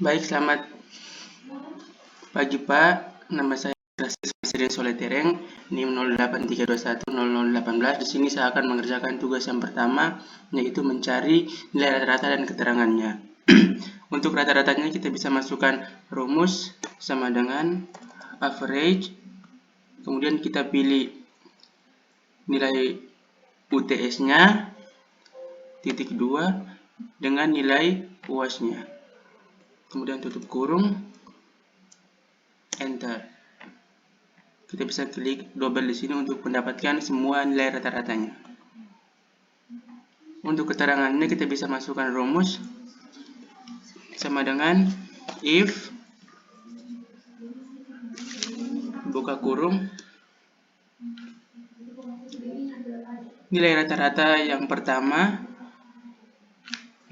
Baik, selamat pagi Pak. Nama saya Francis Presiden Soletereng, NIM 0832100818. Di sini saya akan mengerjakan tugas yang pertama, yaitu mencari nilai rata-rata dan keterangannya. Untuk rata-ratanya kita bisa masukkan rumus sama dengan average. Kemudian kita pilih nilai UTS-nya, titik 2, dengan nilai UAS-nya. Kemudian tutup kurung, enter. Kita bisa klik double di sini untuk mendapatkan semua nilai rata-ratanya. Untuk keterangannya kita bisa masukkan rumus sama dengan if buka kurung nilai rata-rata yang pertama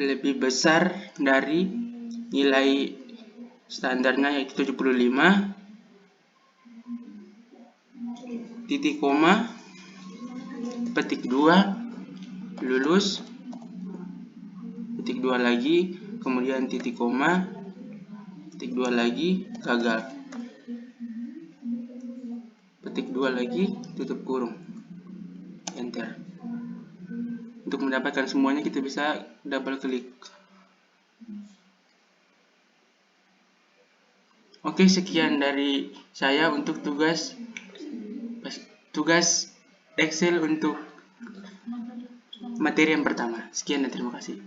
lebih besar dari nilai standarnya yaitu 75, titik koma, petik 2, lulus, titik 2 lagi, kemudian titik koma, petik 2 lagi, gagal, petik 2 lagi, tutup kurung, enter. Untuk mendapatkan semuanya kita bisa double klik. Oke, sekian dari saya untuk tugas Excel untuk materi yang pertama. Sekian dan terima kasih.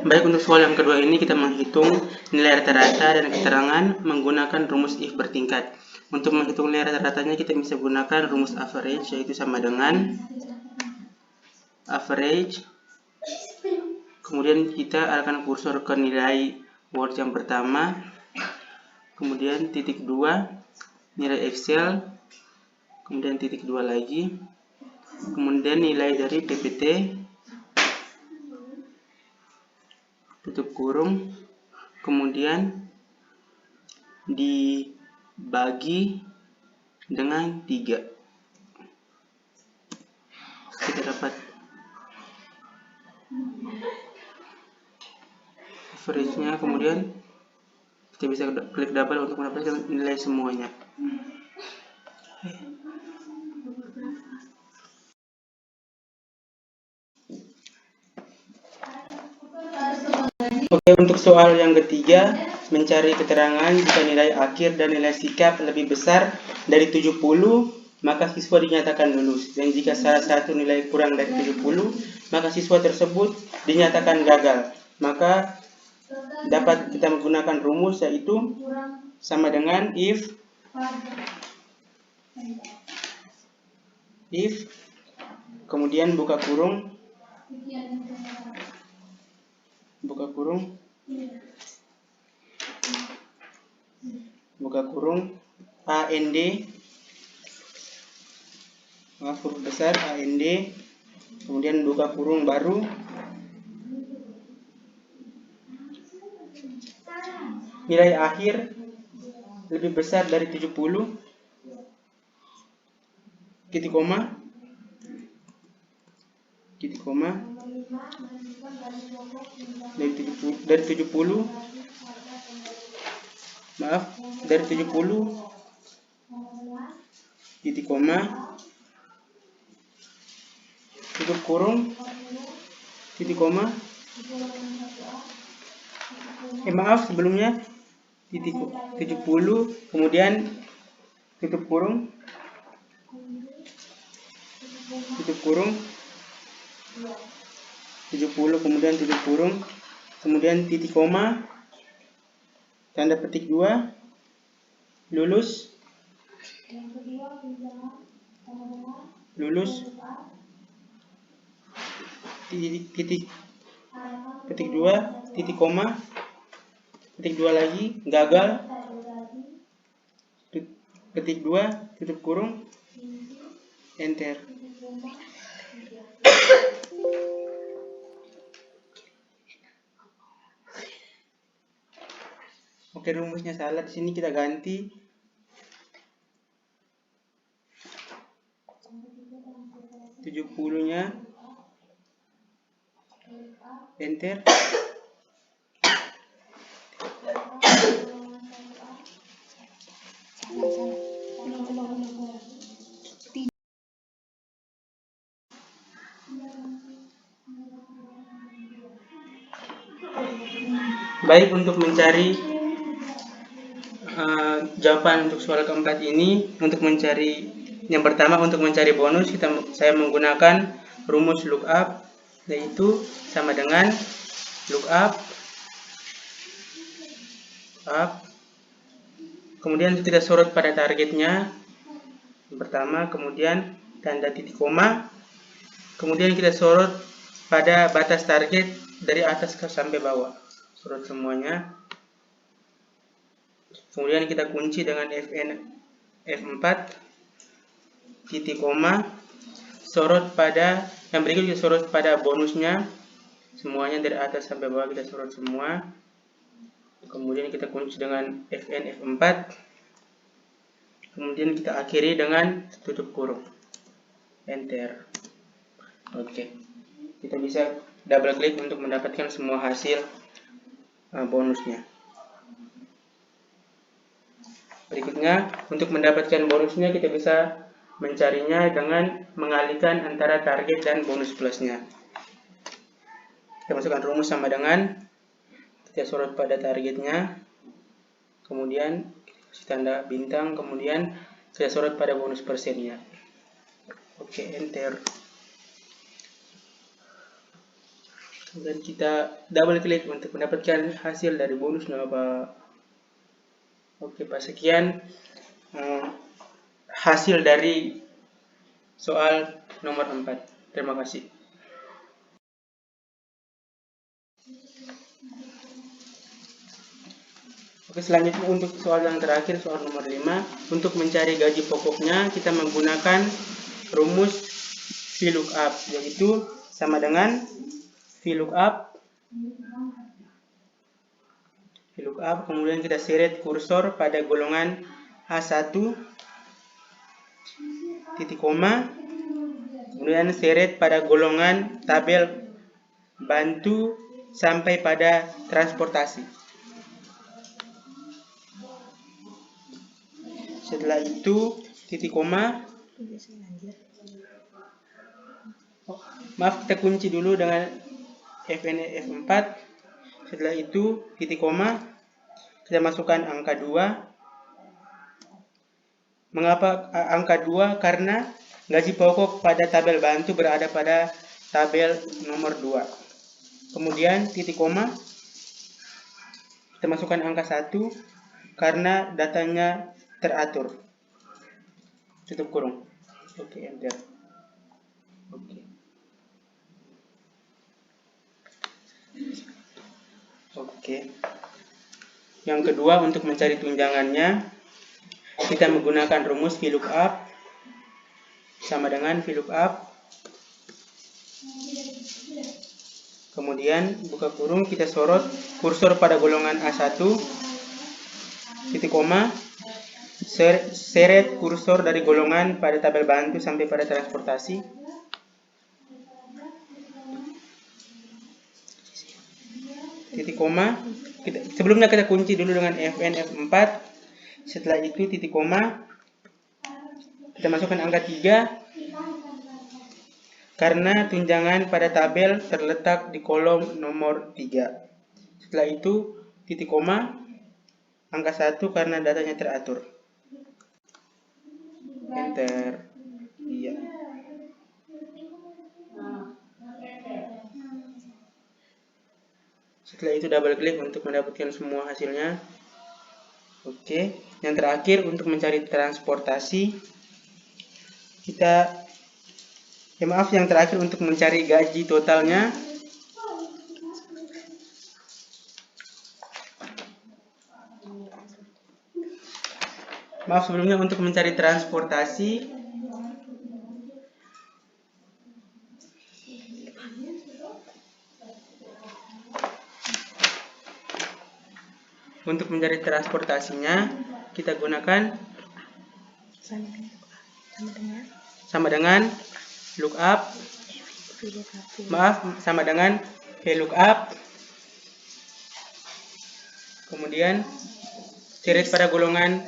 Baik, untuk soal yang kedua ini kita menghitung nilai rata-rata dan keterangan menggunakan rumus if bertingkat. Untuk menghitung nilai rata-ratanya kita bisa gunakan rumus average, yaitu sama dengan average. Kemudian kita arahkan kursor ke nilai Word yang pertama, kemudian titik 2 nilai Excel, kemudian titik 2 lagi, kemudian nilai dari PPT, tutup kurung, kemudian dibagi dengan 3. Kita dapat average-nya, kemudian kita bisa klik double untuk mendapatkan nilai semuanya. Oke, untuk soal yang ketiga, mencari keterangan jika nilai akhir dan nilai sikap lebih besar dari 70, maka siswa dinyatakan lulus. Dan jika salah satu nilai kurang dari 70, maka siswa tersebut dinyatakan gagal. Maka dapat kita menggunakan rumus, yaitu sama dengan if kemudian buka kurung AND, huruf besar AND, kemudian buka kurung baru, nilai akhir lebih besar dari 70, titik koma, dari 70, titik koma, tutup kurung, titik koma, sebelumnya titik 70, kemudian tutup kurung, 70, kemudian tutup kurung, kemudian titik koma, tanda petik 2, lulus, titik petik 2, titik koma, petik 2 lagi, gagal, petik 2, tutup kurung, enter. Oke, rumusnya salah, di sini kita ganti 70-nya, enter. Baik, untuk mencari jawaban untuk soal keempat ini, untuk mencari yang pertama, untuk mencari bonus saya menggunakan rumus lookup, yaitu sama dengan lookup kemudian kita sorot pada targetnya yang pertama, kemudian tanda titik koma, kemudian kita sorot pada batas target dari atas sampai bawah, sorot semuanya. Kemudian kita kunci dengan F4 titik koma, sorot pada yang berikut, kita sorot pada bonusnya semuanya dari atas sampai bawah, kita sorot semua. Kemudian kita kunci dengan F4, kemudian kita akhiri dengan tutup kurung, enter. Oke, kita bisa double klik untuk mendapatkan semua hasil bonusnya. Berikutnya, untuk mendapatkan bonusnya kita bisa mencarinya dengan mengalihkan antara target dan bonus plusnya. Kita masukkan rumus sama dengan, kita sorot pada targetnya, kemudian kasih tanda bintang, kemudian kita sorot pada bonus persennya. Oke, enter. Kemudian kita double klik untuk mendapatkan hasil dari bonusnya, Bapak. Oke Pak, sekian hasil dari soal nomor 4. Terima kasih. Oke, selanjutnya untuk soal yang terakhir, soal nomor 5. Untuk mencari gaji pokoknya, kita menggunakan rumus VLOOKUP, yaitu sama dengan VLOOKUP, kemudian kita seret kursor pada golongan A1, titik koma, kemudian seret pada golongan tabel bantu sampai pada transportasi. Setelah itu titik koma, kita kunci dulu dengan F4. Setelah itu titik koma, kita masukkan angka 2. Mengapa angka 2? Karena gaji pokok pada tabel bantu berada pada tabel nomor 2. Kemudian titik koma, kita masukkan angka 1 karena datanya teratur. Tutup kurung. Oke, enter. Oke. Yang kedua, untuk mencari tunjangannya, kita menggunakan rumus VLOOKUP sama dengan VLOOKUP. Kemudian buka kurung, kita sorot kursor pada golongan A1, titik koma, seret kursor dari golongan pada tabel bantu sampai pada transportasi. Titik koma, sebelumnya kita kunci dulu dengan F4. Setelah itu titik koma, kita masukkan angka 3 karena tunjangan pada tabel terletak di kolom nomor 3. Setelah itu titik koma, angka 1 karena datanya teratur. Enter. Iya. Setelah itu double klik untuk mendapatkan semua hasilnya. Oke, yang terakhir untuk mencari transportasi, yang terakhir untuk mencari gaji totalnya, sebelumnya untuk mencari transportasi, untuk mencari transportasinya kita gunakan sama dengan lookup, sama dengan VLOOKUP, kemudian series pada golongan